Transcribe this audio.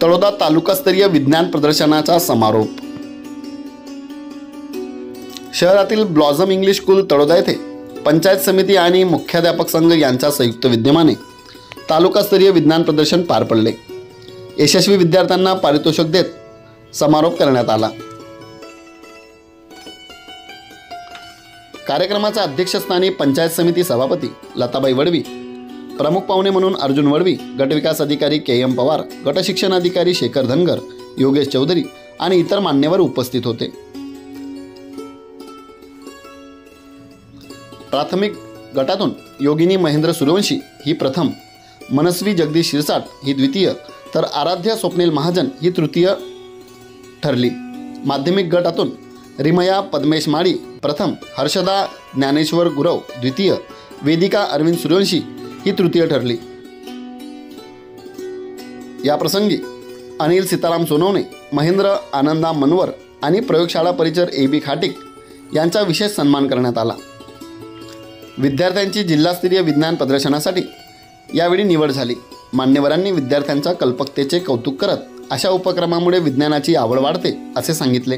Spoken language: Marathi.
तळोदा तालुकास्तरीय विज्ञान प्रदर्शनाचा समारोप। शहरातील ब्लॉझम इंग्लिश स्कूल तळोदा येथे पंचायत समिती आणि मुख्याध्यापक संघ यांच्या संयुक्त विद्यमाने तालुकास्तरीय विज्ञान प्रदर्शन पार पडले। यशस्वी विद्यार्थ्यांना पारितोषिक देत समारोप करण्यात आला। कार्यक्रमाच्या अध्यक्षस्थानी पंचायत समिती सभापती लताबाई वडवी, प्रमुख पाहुणे म्हणून अर्जुन वडवी, गटविकास अधिकारी के.एम. पवार, गट शिक्षण अधिकारी शेखर धनगर, योगेश चौधरी आणि इतर मान्यवर उपस्थित होते। प्राथमिक गटातून योगिनी महेंद्र सूर्यवंशी ही प्रथम, मनस्वी जगदीश शिरसाट ही द्वितीय, तर आराध्य स्वप्नील महाजन ही तृतीय ठरली। माध्यमिक गटातून रिमया पद्मेश माळी प्रथम, हर्षदा ज्ञानेश्वर गुरव द्वितीय, वेदिका अरविंद सूर्यवंशी ही तृतीय ठरली। या प्रसंगी अनिल सीताराम सोनवणे, महेंद्र आनंदा मनवर आणि प्रयोगशाळा परिचर ए.बी. खाटिक यांचा विशेष सन्मान करण्यात आला। विद्यार्थ्यांची जिल्हास्तरीय विज्ञान प्रदर्शनासाठी यावेळी निवड झाली। मान्यवरांनी विद्यार्थ्यांच्या कल्पकतेचे कौतुक करत अशा उपक्रमामुळे विज्ञानाची आवड वाढते असे सांगितले।